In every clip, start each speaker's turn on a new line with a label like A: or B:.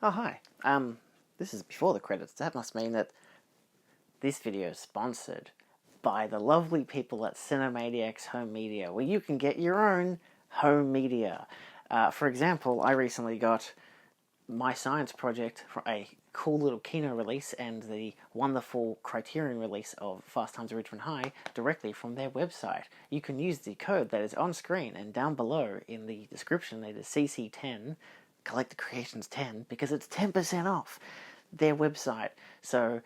A: Oh, hi. This is before the credits. That must mean that this video is sponsored by the lovely people at Cinemaniacs Home Media, where you can get your own home media. For example, I recently got my science project for a cool little Kino release and the wonderful Criterion release of Fast Times at Ridgemont High directly from their website. You can use the code that is on screen and down below in the description. It is CC10, Collector Creations 10, because it's 10% off their website. So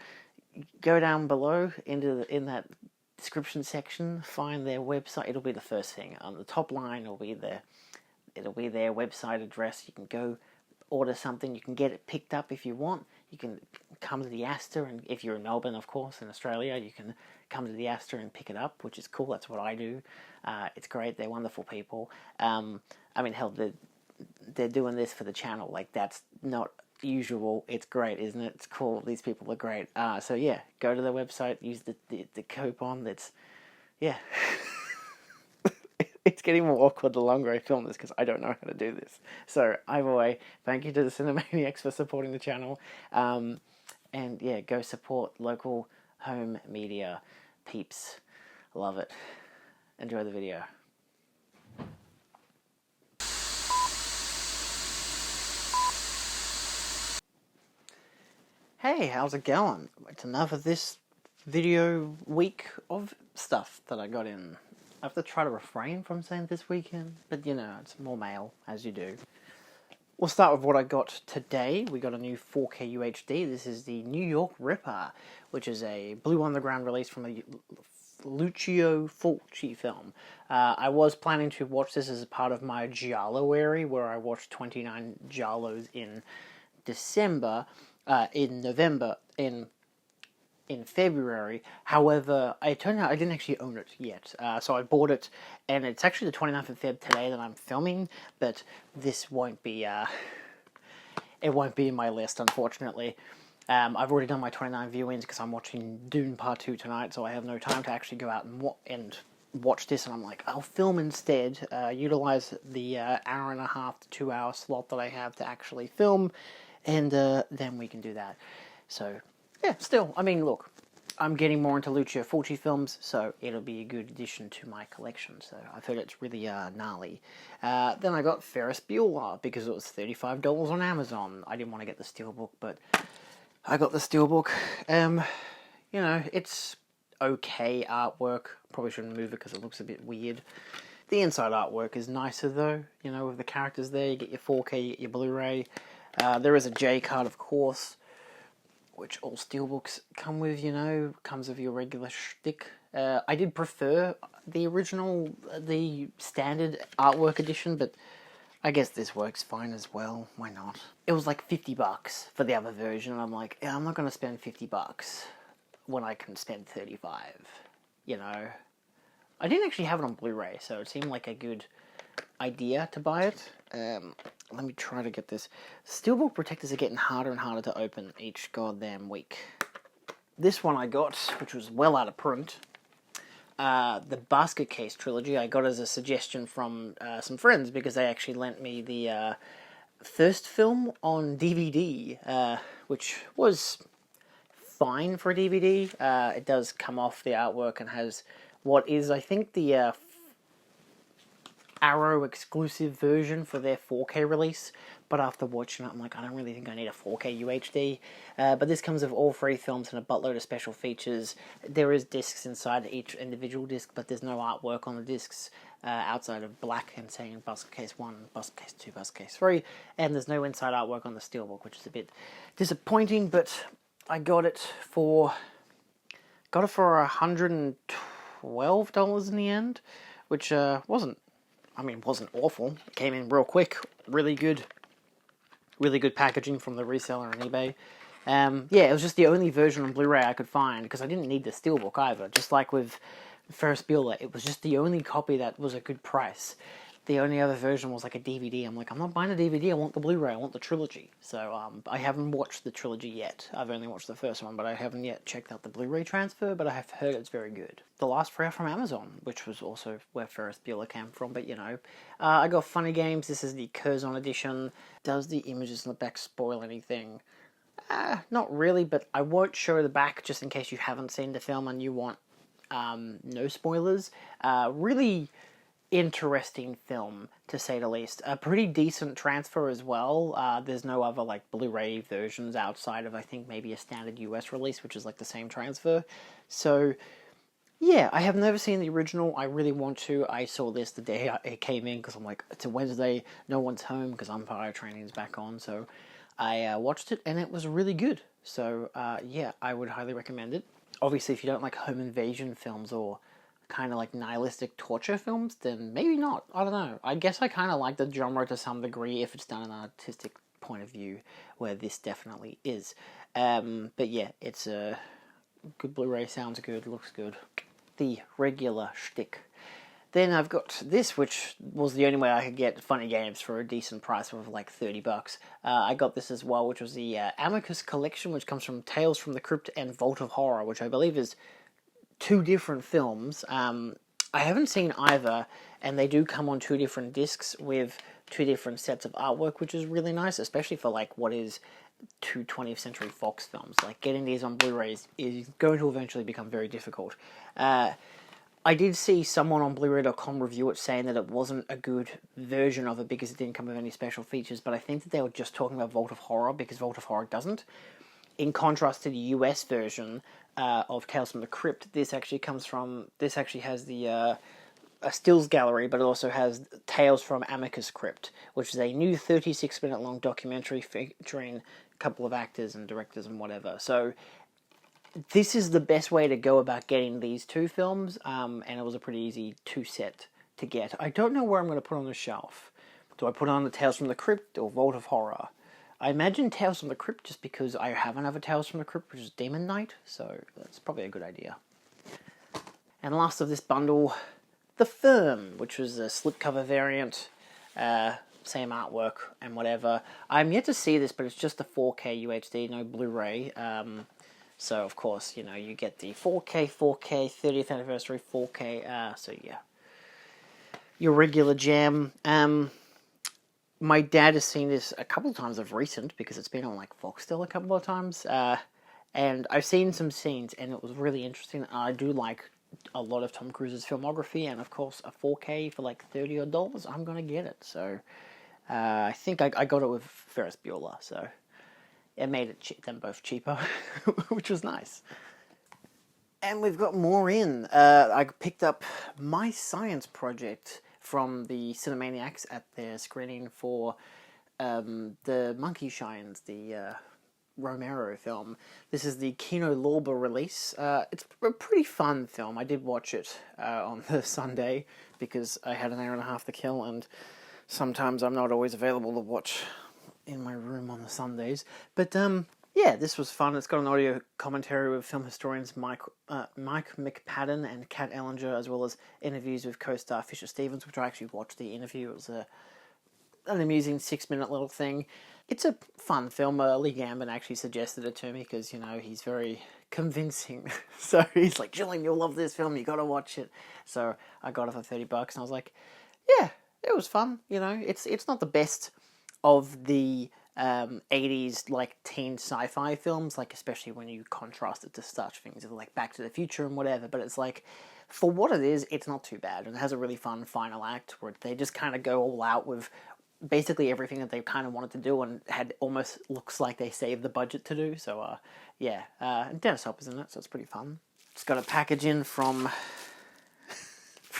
A: go down below in that description section, find their website. It'll be the first thing on the top line. It'll be their website address. You can go order something. You can get it picked up if you want. You can come to the Astor, and if you're in Melbourne, of course, in Australia, you can come to the Astor and pick it up, which is cool. That's what I do. It's great. They're wonderful people. Hell, they're doing this for the channel. Like, that's not usual. It's great, isn't it? It's cool. These people are great. So yeah, go to the website, use the coupon. That's, yeah. It's getting more awkward the longer I film this because I don't know how to do this. So either way, thank you to the Cinemaniacs for supporting the channel. And yeah, go support local home media peeps. Love it. Enjoy the video. Hey, how's it going? It's another this video week of stuff that I got in. I have to try to refrain from saying this weekend, but you know, it's more mail, as you do. We'll start with what I got today. We got a new 4K UHD. This is the New York Ripper, which is a Blue Underground release from a Lucio Fulci film. I was planning to watch this as a part of my Giallo-ary, where I watched 29 Giallos in November, in February. However, it turned out I didn't actually own it yet. So I bought it, and it's actually the 29th of Feb today that I'm filming, but this won't be, it won't be in my list, unfortunately. I've already done my 29 viewings because I'm watching Dune Part 2 tonight, so I have no time to actually go out and watch this, and I'm like, I'll film instead, utilize the hour and a half to 2 hour slot that I have to actually film, and then we can do that. So yeah, still, I mean, look, I'm getting more into Lucio Fulci films, so it'll be a good addition to my collection. So I've heard it's really gnarly. Then I got Ferris Bueller because it was $35 on Amazon. I didn't want to get the steelbook, but I got the steelbook. You know, it's okay artwork. Probably shouldn't move it because it looks a bit weird. The inside artwork is nicer though. You know, with the characters there, you get your 4K, you get your Blu-ray. There is a J card, of course, which all steelbooks come with, you know, comes with your regular shtick. I did prefer the original, the standard artwork edition, but I guess this works fine as well. Why not? It was like $50 for the other version, and I'm like, yeah, I'm not going to spend $50 when I can spend $35, you know. I didn't actually have it on Blu-ray, so it seemed like a good idea to buy it. Let me try to get this. Steelbook protectors are getting harder and harder to open each goddamn week. This one I got, which was well out of print, the Basket Case trilogy, I got as a suggestion from some friends because they actually lent me the first film on DVD, which was fine for a DVD. It does come off the artwork and has what is, I think, the Arrow exclusive version for their 4K release, but after watching it, I'm like, I don't really think I need a 4K UHD. But this comes with all 3 films and a buttload of special features. There is discs inside each individual disc, but there's no artwork on the discs outside of black and saying Basket Case 1, Basket Case 2, Basket Case 3, and there's no inside artwork on the steelbook, which is a bit disappointing, but I got it for $112 in the end, which wasn't awful. It came in real quick. Really good packaging from the reseller on eBay. Yeah, it was just the only version on Blu-ray I could find because I didn't need the steelbook either. Just like with Ferris Bueller, it was just the only copy that was a good price. the only other version was like a DVD. I'm like, I'm not buying a DVD, I want the Blu-ray, I want the trilogy. So I haven't watched the trilogy yet. I've only watched the first one, but I haven't yet checked out the Blu-ray transfer, but I have heard it's very good. The Last Prayer from Amazon, which was also where Ferris Bueller came from, but you know. I got Funny Games, this is the Curzon edition. Does the images in the back spoil anything? Not really, but I won't show the back just in case you haven't seen the film and you want no spoilers. Really interesting film, to say the least. A pretty decent transfer as well. There's no other like Blu-ray versions outside of, I think, maybe a standard US release, which is like the same transfer. So yeah, I have never seen the original. I really want to. I saw this the day it came in because I'm like, it's a Wednesday, no one's home because Umpire Training is back on. So I watched it and it was really good. So yeah, I would highly recommend it. Obviously, if you don't like home invasion films or kind of like nihilistic torture films, then maybe not. I don't know. I guess I kind of like the genre to some degree if it's done in an artistic point of view, where this definitely is. But yeah, it's a good Blu-ray, sounds good, looks good. The regular shtick. Then I've got this, which was the only way I could get Funny Games for a decent price of like $30. I got this as well, which was the Amicus collection, which comes from Tales from the Crypt and Vault of Horror, which I believe is two different films. I haven't seen either, and they do come on two different discs with two different sets of artwork, which is really nice, especially for like what is two 20th Century Fox films. Like getting these on Blu-rays is going to eventually become very difficult. I did see someone on Blu-ray.com review it saying that it wasn't a good version of it because it didn't come with any special features, but I think that they were just talking about Vault of Horror because Vault of Horror doesn't. In contrast to the US version of Tales from the Crypt, this actually has the a stills gallery, but it also has Tales from Amicus Crypt, which is a new 36-minute long documentary featuring a couple of actors and directors and whatever. So this is the best way to go about getting these two films, and it was a pretty easy two-set to get. I don't know where I'm going to put on the shelf. Do I put on the Tales from the Crypt or Vault of Horror? I imagine Tales from the Crypt just because I have another Tales from the Crypt, which is Demon Knight, so that's probably a good idea. And last of this bundle, The Firm, which was a slipcover variant, same artwork and whatever. I'm yet to see this, but it's just a 4K UHD, no Blu-ray. So, of course, you know, you get the 4K, 30th anniversary 4K, so yeah. Your regular jam. My dad has seen this a couple of times of recent, because it's been on, like, Foxtel a couple of times, and I've seen some scenes, and it was really interesting. I do like a lot of Tom Cruise's filmography, and, of course, a 4K for, like, $30 odd, I'm gonna get it, so I think I got it with Ferris Bueller, so it made them both cheaper, which was nice. And we've got more in. I picked up My Science Project from the Cinemaniacs at their screening for the Monkey Shines, the Romero film. This is the Kino Lorber release. It's a pretty fun film. I did watch it on the Sunday because I had an hour and a half to kill, and sometimes I'm not always available to watch in my room on the Sundays. But yeah, this was fun. It's got an audio commentary with film historians Mike McPadden and Kat Ellinger, as well as interviews with co-star Fisher Stevens, which I actually watched the interview. It was an amusing 6-minute little thing. It's a fun film. Lee Gambon actually suggested it to me because, you know, he's very convincing. So he's like, Jillian, you'll love this film. You got to watch it. So I got it for $30, and I was like, yeah, it was fun. You know, it's not the best of the 80s like teen sci-fi films, like especially when you contrast it to such things like Back to the Future and whatever, but it's like, for what it is, it's not too bad, and it has a really fun final act where they just kind of go all out with basically everything that they kind of wanted to do, and had almost looks like they saved the budget to do. So yeah, and Dennis Hopper's in it, so it's pretty fun. Just got a package in from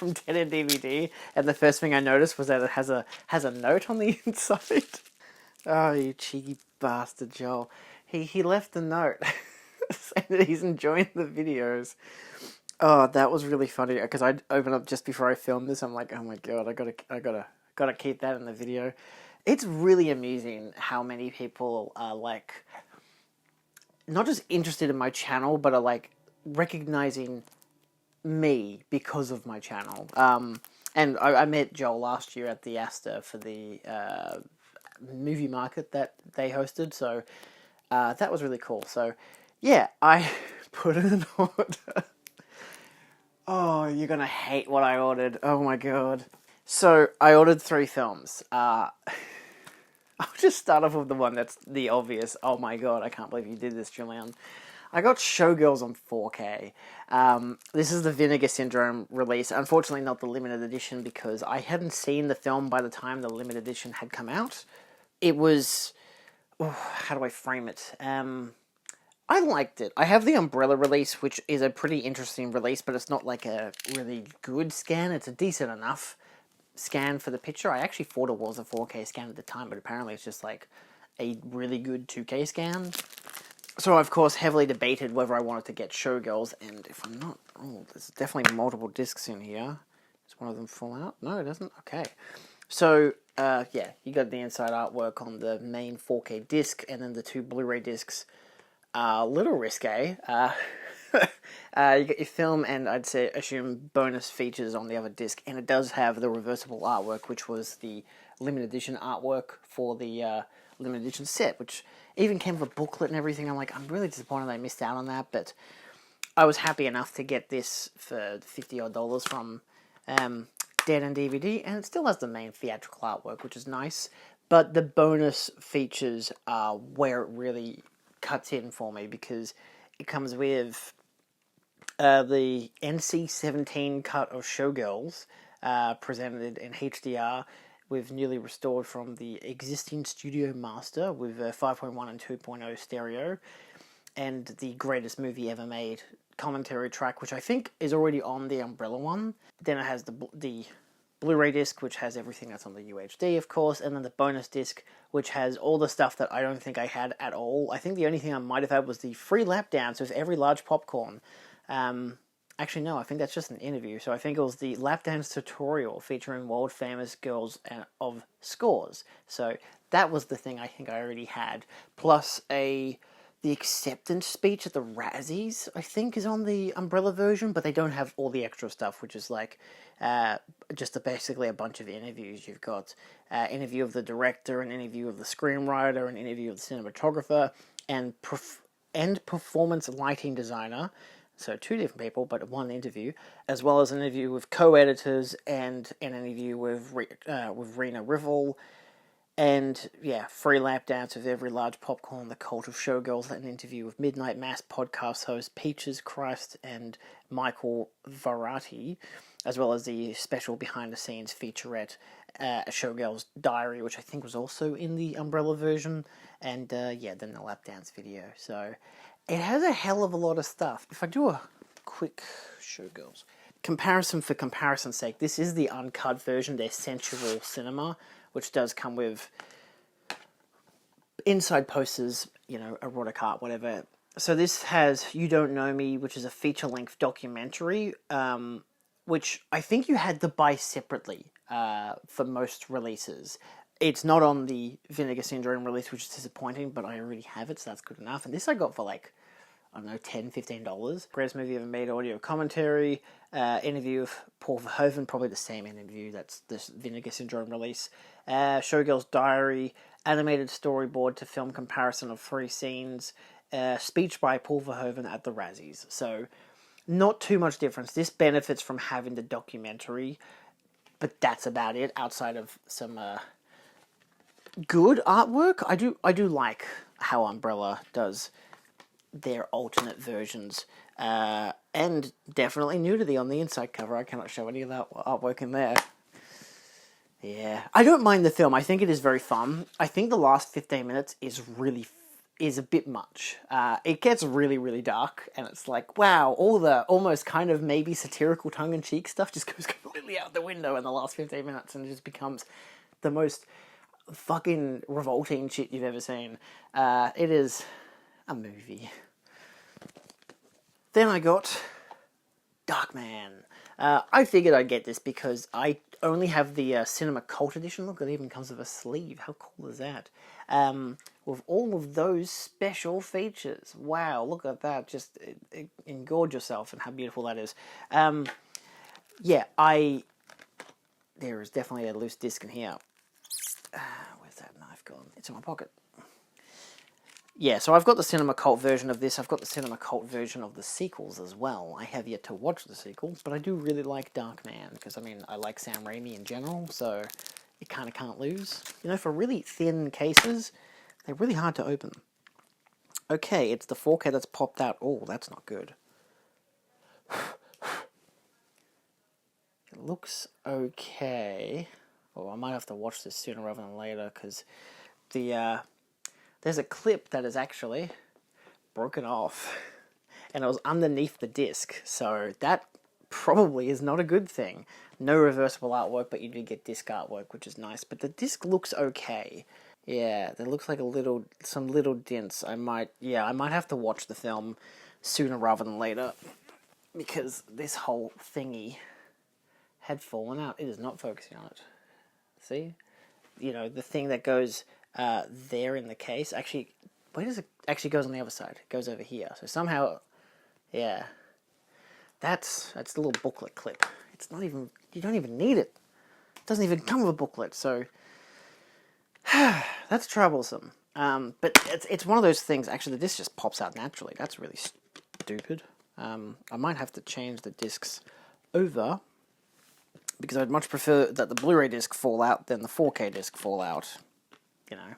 A: Dead End DVD, and the first thing I noticed was that it has a note on the inside. Oh, you cheeky bastard, Joel. He left a note saying that he's enjoying the videos. Oh, that was really funny, because I opened up just before I filmed this. I'm like, oh my god, I gotta keep that in the video. It's really amusing how many people are like, not just interested in my channel, but are like recognizing me because of my channel. And I met Joel last year at the Astor for the movie market that they hosted, so that was really cool. So, yeah, I put in an order. Oh, you're gonna hate what I ordered. Oh my god. So, I ordered 3 films. I'll just start off with the one that's the obvious. Oh my god, I can't believe you did this, Julian. I got Showgirls on 4K. This is the Vinegar Syndrome release. Unfortunately, not the limited edition because I hadn't seen the film by the time the limited edition had come out. It was... Oh, how do I frame it? I liked it. I have the Umbrella release, which is a pretty interesting release, but it's not like a really good scan. It's a decent enough scan for the picture. I actually thought it was a 4K scan at the time, but apparently it's just like a really good 2K scan. So I, of course, heavily debated whether I wanted to get Showgirls, and if I'm not... Oh, there's definitely multiple discs in here. Does one of them fall out? No, it doesn't? Okay. So, yeah, you got the inside artwork on the main 4K disc, and then the 2 Blu-ray discs. A little risque. You got your film and I'd say assume bonus features on the other disc, and it does have the reversible artwork, which was the limited edition artwork for the limited edition set, which even came with a booklet and everything. I'm like, I'm really disappointed I missed out on that, but I was happy enough to get this for $50 odd from Dead and DVD, and it still has the main theatrical artwork, which is nice, but the bonus features are where it really cuts in for me, because it comes with the NC-17 cut of Showgirls, presented in HDR with newly restored from the existing Studio Master with a 5.1 and 2.0 stereo, and the greatest movie ever made commentary track, which I think is already on the Umbrella one. Then it has the Blu-ray disc, which has everything that's on the UHD, of course, and then the bonus disc, which has all the stuff that I don't think I had at all. I think the only thing I might have had was the free lap dance with every large popcorn. Actually, no, I think that's just an interview. So I think it was the lap dance tutorial featuring world famous girls of Scores. So that was the thing I think I already had. Plus the acceptance speech at the Razzies, I think, is on the Umbrella version, but they don't have all the extra stuff, which is like just basically a bunch of interviews. You've got interview of the director, an interview of the screenwriter, an interview of the cinematographer, and performance lighting designer. So 2 different people, but 1 interview, as well as an interview with co-editors and an interview with Rena Rivel. And, yeah, free lap dance with every large popcorn, the cult of Showgirls, an interview with Midnight Mass podcast host Peaches Christ and Michael Varati, as well as the special behind-the-scenes featurette, Showgirls Diary, which I think was also in the Umbrella version, and, yeah, then the lap dance video. So it has a hell of a lot of stuff. If I do a quick Showgirls comparison for comparison's sake, this is the uncut version, their sensual cinema, which does come with inside posters, erotic art, whatever. So this has You Don't Know Me, which is a feature-length documentary, which I think you had to buy separately for most releases. It's not on the Vinegar Syndrome release, which is disappointing, but I already have it, so that's good enough. And this I got for like, I don't know, $10, $15. Greatest movie ever made, audio commentary, interview of Paul Verhoeven, probably the same interview, that's this Vinegar Syndrome release. Showgirls Diary, animated storyboard to film comparison of 3 scenes, speech by Paul Verhoeven at the Razzies. So, not too much difference. This benefits from having the documentary, but that's about it, outside of some good artwork. I do like how Umbrella does their alternate versions, and definitely nudity on the inside cover. I cannot show any of that artwork in there. Yeah, I don't mind the film. I think it is very fun. I think the last 15 minutes is a bit much. It gets really, really dark, and it's like, wow, all the almost kind of maybe satirical tongue-in-cheek stuff just goes completely out the window in the last 15 minutes, and it just becomes the most fucking revolting shit you've ever seen. It is a movie. Then I got Darkman. I figured I'd get this because I only have the Cinema Cult Edition. Look, it even comes with a sleeve. How cool is that? With all of those special features. Wow, look at that. Just engorge yourself and how beautiful that is. Yeah, I there is definitely a loose disc in here. Where's that knife gone? It's in my pocket. Yeah, so I've got the Cinema Cult version of this. I've got the Cinema Cult version of the sequels as well. I have yet to watch the sequels, but I do really like Darkman, because, I mean, I like Sam Raimi in general, so it kind of can't lose. You know, for really thin cases, they're really hard to open. Okay, it's the 4K that's popped out. Oh, that's not good. It looks okay. Oh, I might have to watch this sooner rather than later, because there's a clip that is actually broken off, and it was underneath the disc, so that probably is not a good thing. No reversible artwork, but you do get disc artwork, which is nice, but the disc looks okay. Yeah, there looks like some little dents. I might have to watch the film sooner rather than later, because this whole thingy had fallen out. It is not focusing on it. See? You know, the thing that goes there in the case, actually, where does it actually goes on the other side? It goes over here. So somehow, yeah, that's the little booklet clip. It's not even, you don't even need it. It doesn't even come with a booklet, so that's troublesome. But it's one of those things, actually, the disc just pops out naturally. That's really stupid. I might have to change the discs over, because I'd much prefer that the Blu-ray disc fall out than the 4K disc fall out. You know,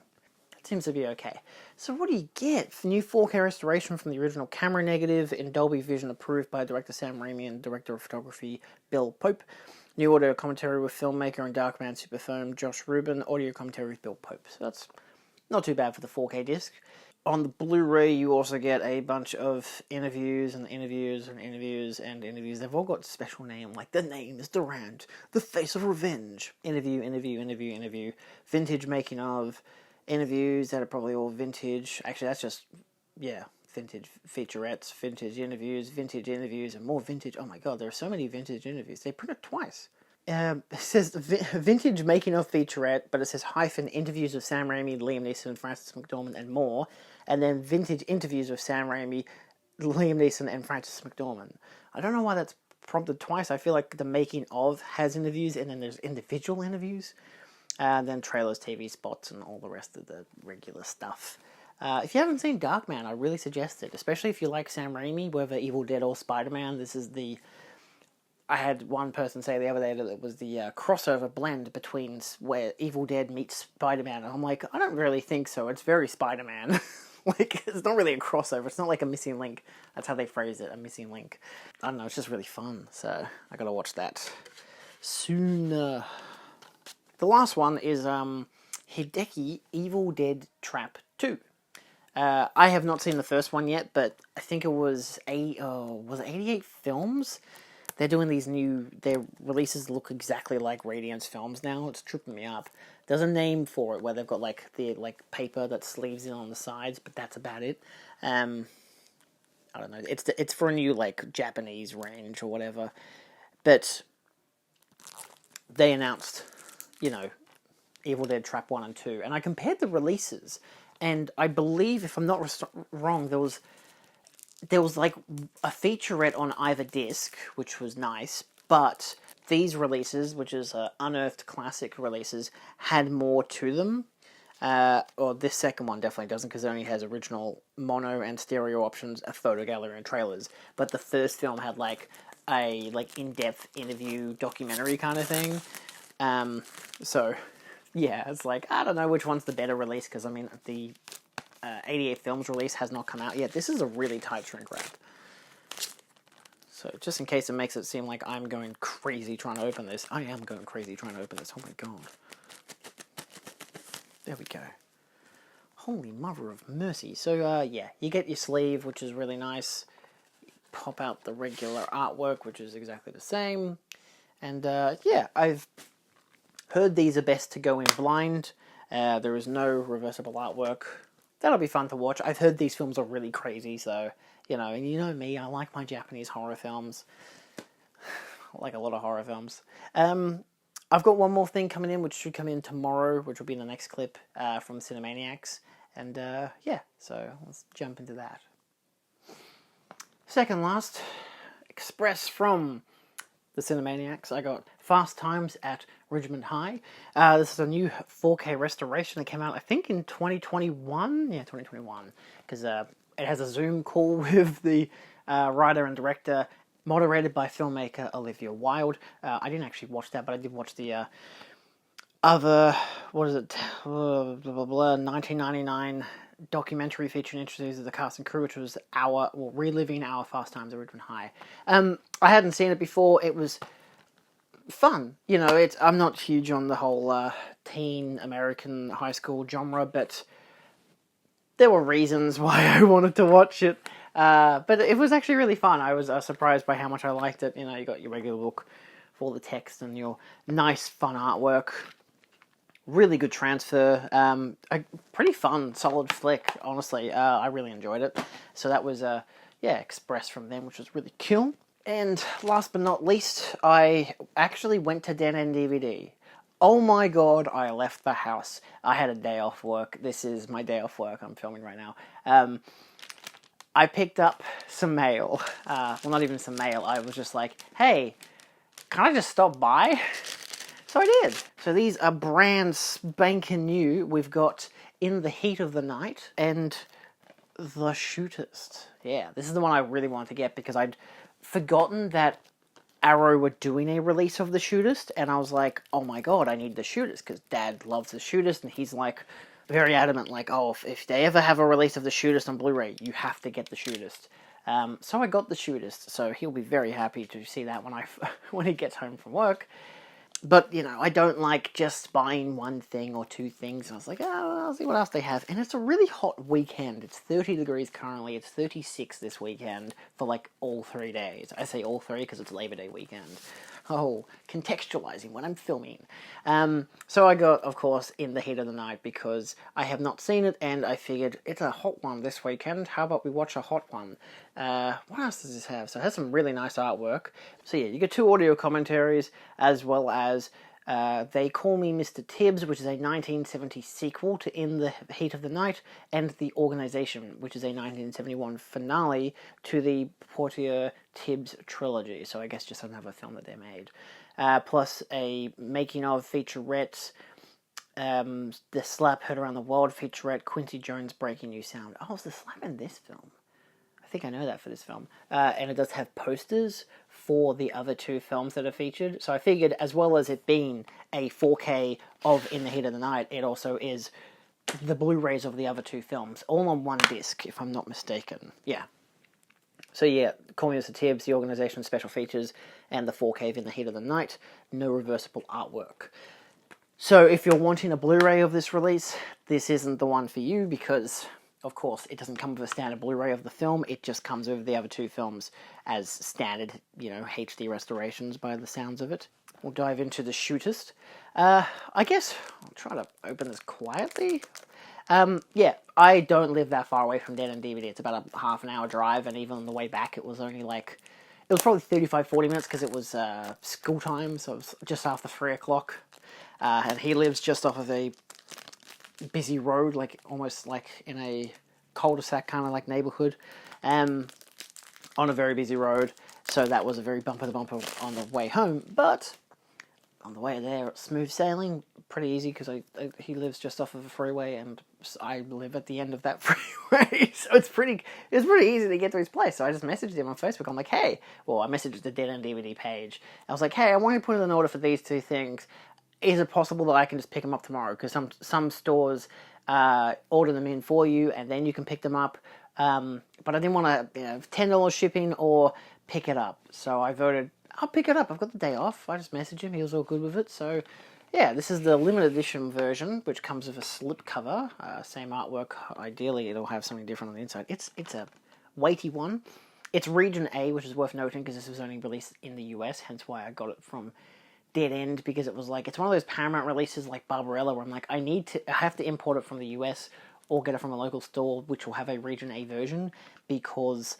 A: that seems to be okay. So what do you get? New 4K restoration from the original camera negative in Dolby Vision, approved by director Sam Raimi and director of photography Bill Pope. New audio commentary with filmmaker and Darkman superfilm Josh Rubin. Audio commentary with Bill Pope. So that's not too bad for the 4K disc. On the Blu-ray, you also get a bunch of interviews and interviews and interviews and interviews. They've all got a special name, like The Name is Durant, The Face of Revenge. Interview. Vintage making of. Interviews that are probably all vintage. Actually, that's just, yeah, vintage featurettes, vintage interviews, and more vintage. Oh my god, there are so many vintage interviews. They print it twice. It says vintage making of featurette, but it says hyphen interviews with Sam Raimi, Liam Neeson, Frances McDormand, and more. And then vintage interviews with Sam Raimi, Liam Neeson, and Frances McDormand. I don't know why that's prompted twice. I feel like the making of has interviews, and then there's individual interviews. And then trailers, TV spots, and all the rest of the regular stuff. If you haven't seen Darkman, I really suggest it, especially if you like Sam Raimi, whether Evil Dead or Spider-Man. This is the... I had one person say the other day that it was the crossover blend between where Evil Dead meets Spider-Man. And I'm like, I don't really think so. It's very Spider-Man. Like, it's not really a crossover. It's not like a missing link. That's how they phrase it, a missing link. I don't know, it's just really fun. So, I gotta watch that soon. The last one is Hideki Evil Dead Trap 2. I have not seen the first one yet, but I think it was 88 Films? They're doing their releases look exactly like Radiance Films now. It's tripping me up. There's a name for it where they've got the paper that sleeves in on the sides, but that's about it. I don't know. It's for a new Japanese range or whatever. But they announced, Evil Dead Trap 1 and 2, and I compared the releases, and I believe, if I'm not wrong, there was a featurette on either disc, which was nice, but these releases, which is Unearthed Classic releases, had more to them. Or this second one definitely doesn't, because it only has original mono and stereo options, a photo gallery, and trailers. But the first film had a in-depth interview documentary kind of thing. So yeah, it's I don't know which one's the better release, because the 88 Films release has not come out yet. This is a really tight shrink wrap. So just in case it makes it seem like I'm going crazy trying to open this, I am going crazy trying to open this. Oh my god. There we go. Holy mother of mercy. So yeah, you get your sleeve, which is really nice. Pop out the regular artwork, which is exactly the same. And yeah, I've heard these are best to go in blind. There is no reversible artwork. That'll be fun to watch. I've heard these films are really crazy, so, and you know me, I like my Japanese horror films. I like a lot of horror films. I've got one more thing coming in, which should come in tomorrow, which will be in the next clip from Cinemaniacs. And, yeah, so let's jump into that. Second last, Express from the Cinemaniacs. I got Fast Times at Ridgemont High. This is a new 4K restoration that came out, I think, in 2021. Yeah, 2021. Because it has a Zoom call with the writer and director, moderated by filmmaker Olivia Wilde. I didn't actually watch that, but I did watch the other, what is it, blah, blah, blah, 1999 documentary featuring interviews of the cast and crew, which was reliving our Fast Times at Ridgemont High. I hadn't seen it before. It was fun. You know, I'm not huge on the whole teen American high school genre, but there were reasons why I wanted to watch it. But it was actually really fun. I was surprised by how much I liked it. You know, you got your regular look for all the text and your nice, fun artwork. Really good transfer. A pretty fun, solid flick, honestly. I really enjoyed it. So that was, Express from them, which was really cool. And last but not least, I actually went to Den and DVD. Oh my god, I left the house. I had a day off work. This is my day off work. I'm filming right now. I picked up some mail. Well, not even some mail. I was just like, hey, can I just stop by? So I did. So these are brand spanking new. We've got In the Heat of the Night and The Shootist. Yeah, this is the one I really wanted to get because I'd forgotten that Arrow were doing a release of The Shootist, and I was like, oh my god, I need The Shootist, because Dad loves The Shootist, and he's like, very adamant, like, oh, if they ever have a release of The Shootist on Blu-ray, you have to get The Shootist. So I got The Shootist, so he'll be very happy to see that when he gets home from work. But, you know, I don't like just buying one thing or two things. I was like, oh, I'll see what else they have. And it's a really hot weekend. It's 30 degrees currently. It's 36 this weekend for, like, all 3 days. I say all three because it's Labor Day weekend. Oh, contextualizing when I'm filming. So I got, of course, In the Heat of the Night because I have not seen it and I figured it's a hot one this weekend. How about we watch a hot one? What else does this have? So it has some really nice artwork. So yeah, you get 2 audio commentaries as well as They Call Me Mr. Tibbs, which is a 1970 sequel to In the Heat of the Night, and The Organization, which is a 1971 finale to the Portier-Tibbs trilogy. So I guess just another film that they made. Plus a making-of featurette, The Slap Heard Around the World featurette, Quincy Jones Breaking New Sound. Oh, is The Slap in this film? I think I know that for this film. And it does have posters for the other 2 films that are featured. So I figured, as well as it being a 4K of In the Heat of the Night, it also is the Blu-rays of the other 2 films, all on one disc, if I'm not mistaken. Yeah. So yeah, Call Me Mr. Tibbs, The Organization special features, and the 4K of In the Heat of the Night. No reversible artwork. So if you're wanting a Blu-ray of this release, this isn't the one for you because, of course, it doesn't come with a standard Blu-ray of the film. It just comes with the other 2 films as standard, you know, HD restorations by the sounds of it. We'll dive into The Shootist. I guess I'll try to open this quietly. Yeah, I don't live that far away from Den and DVD. It's about a half an hour drive, and even on the way back, it was only like, it was probably 35, 40 minutes because it was school time, so it was just after 3 o'clock. And he lives just off of a busy road, like almost like in a cul-de-sac kind of like neighborhood, on a very busy road. So that was a very bumper to bumper on the way home, but on the way there, smooth sailing, pretty easy because he lives just off of a freeway and I live at the end of that freeway, so it's pretty easy to get to his place. So I just messaged him on Facebook. I'm like, hey, well, I messaged the Den and DVD page. I was like, hey, I want you to put in an order for these 2 things. Is it possible that I can just pick them up tomorrow? Because some stores order them in for you and then you can pick them up. But I didn't want to, $10 shipping or pick it up. So I voted, I'll pick it up. I've got the day off. I just messaged him. He was all good with it. So yeah, this is the limited edition version, which comes with a slipcover. Same artwork. Ideally, it'll have something different on the inside. It's a weighty one. It's Region A, which is worth noting because this was only released in the US, hence why I got it from Dead End, because it was like, it's one of those Paramount releases like Barbarella where I'm like, I have to import it from the US or get it from a local store which will have a Region A version, because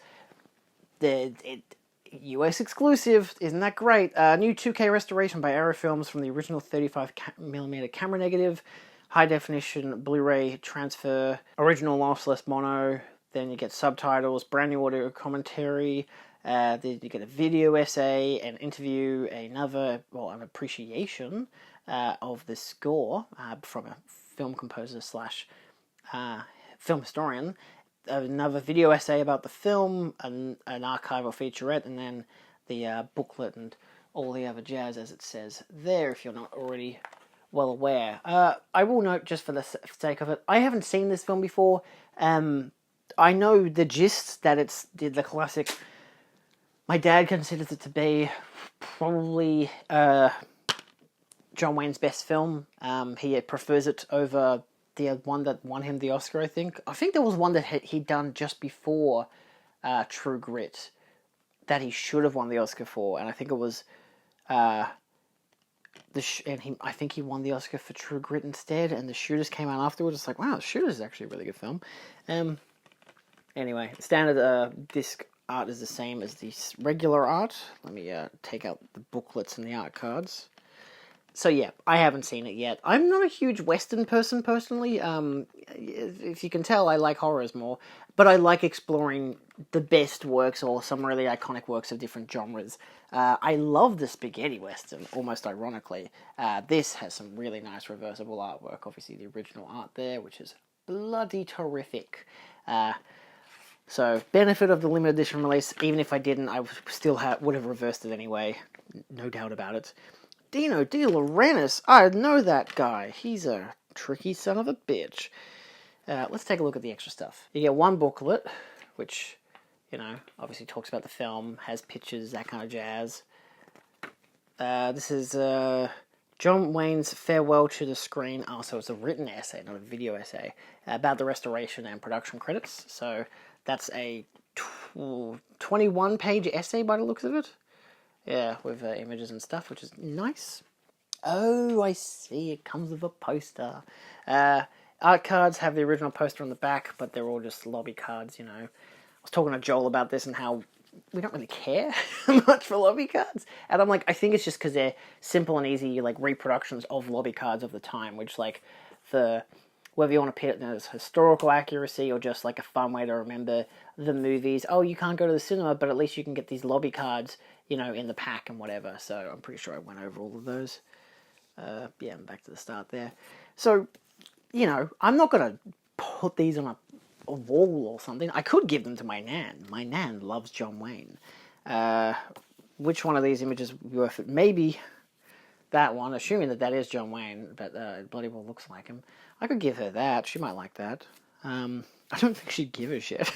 A: US exclusive, isn't that great? New 2K restoration by Arrow Films from the original 35mm camera negative, high definition Blu-ray transfer, original lossless mono, then you get subtitles, brand new audio commentary, Then you get a video essay, an interview, an appreciation of the score from a film composer slash film historian, another video essay about the film, an archival featurette, and then the booklet and all the other jazz, as it says there, if you're not already well aware. I will note, just for the sake of it, I haven't seen this film before. I know the gist, that it's the classic. My dad considers it to be probably John Wayne's best film. He prefers it over the one that won him the Oscar, I think. I think there was one that he'd done just before True Grit that he should have won the Oscar for, and I think it was I think he won the Oscar for True Grit instead, and The Shooters came out afterwards. It's like, wow, The Shooters is actually a really good film. Anyway, standard disc art is the same as the regular art. Let me take out the booklets and the art cards. So yeah, I haven't seen it yet. I'm not a huge Western person personally. If you can tell, I like horrors more, but I like exploring the best works or some really iconic works of different genres. I love the spaghetti Western, almost ironically. This has some really nice reversible artwork. Obviously the original art there, which is bloody terrific. So, benefit of the limited edition release. Even if I didn't, I still would have reversed it anyway. No doubt about it. Dino De Laurentiis, I know that guy. He's a tricky son of a bitch. Let's take a look at the extra stuff. You get one booklet, which, obviously talks about the film, has pictures, that kind of jazz. This is John Wayne's farewell to the screen. Oh, so it's a written essay, not a video essay, about the restoration and production credits. So that's a 21-page essay by the looks of it. Yeah, with images and stuff, which is nice. Oh, I see. It comes with a poster. Art cards have the original poster on the back, but they're all just lobby cards, I was talking to Joel about this and how we don't really care much for lobby cards. And I'm like, I think it's just because they're simple and easy, reproductions of lobby cards of the time, which, whether you want to put it as historical accuracy or just, a fun way to remember the movies. Oh, you can't go to the cinema, but at least you can get these lobby cards, in the pack and whatever. So I'm pretty sure I went over all of those. Yeah, I'm back to the start there. So, I'm not going to put these on a wall or something. I could give them to my nan. My nan loves John Wayne. Which one of these images would be worth it? Maybe that one, assuming that is John Wayne, but it bloody well looks like him. I could give her that. She might like that. I don't think she'd give a shit.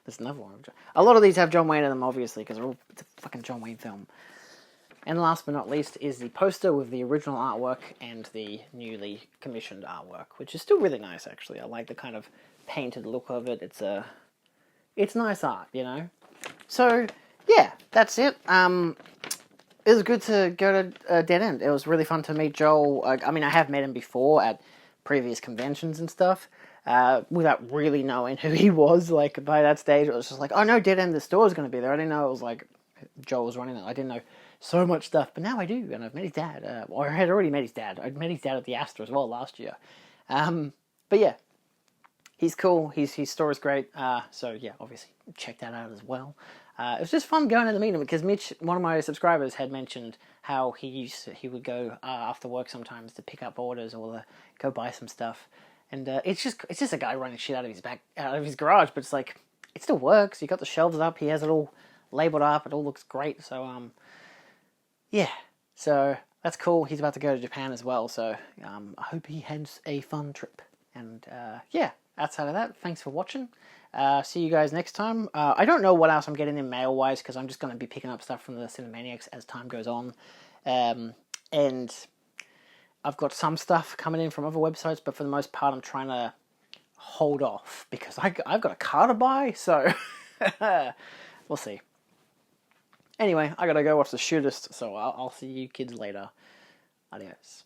A: There's another one. A lot of these have John Wayne in them, obviously, because it's a fucking John Wayne film. And last but not least is the poster with the original artwork and the newly commissioned artwork, which is still really nice, actually. I like the kind of painted look of it. It's nice art, So, yeah, that's it. It was good to go to Dead End. It was really fun to meet Joel. I have met him before at previous conventions and stuff, without really knowing who he was. By that stage, it was just like, oh no, Dead End, the store's going to be there. I didn't know it was Joel was running it. I didn't know so much stuff, but now I do, and I've met his dad. Or I had already met his dad. I'd met his dad at the Astor as well last year. But yeah, he's cool. His store is great. So yeah, obviously check that out as well. It was just fun going to meet him because Mitch, one of my subscribers, had mentioned how he would go after work sometimes to pick up orders or go buy some stuff, and it's just a guy running shit out of his garage, but it still works. He got the shelves up, he has it all labeled up, it all looks great. So yeah, so that's cool. He's about to go to Japan as well, so I hope he has a fun trip. And yeah, outside of that, thanks for watching. See you guys next time. I don't know what else I'm getting in mail-wise, because I'm just going to be picking up stuff from the Cinemaniacs as time goes on. And I've got some stuff coming in from other websites, but for the most part I'm trying to hold off, because I've got a car to buy, so we'll see. Anyway, I gotta go watch The Shootist, so I'll see you kids later. Adios.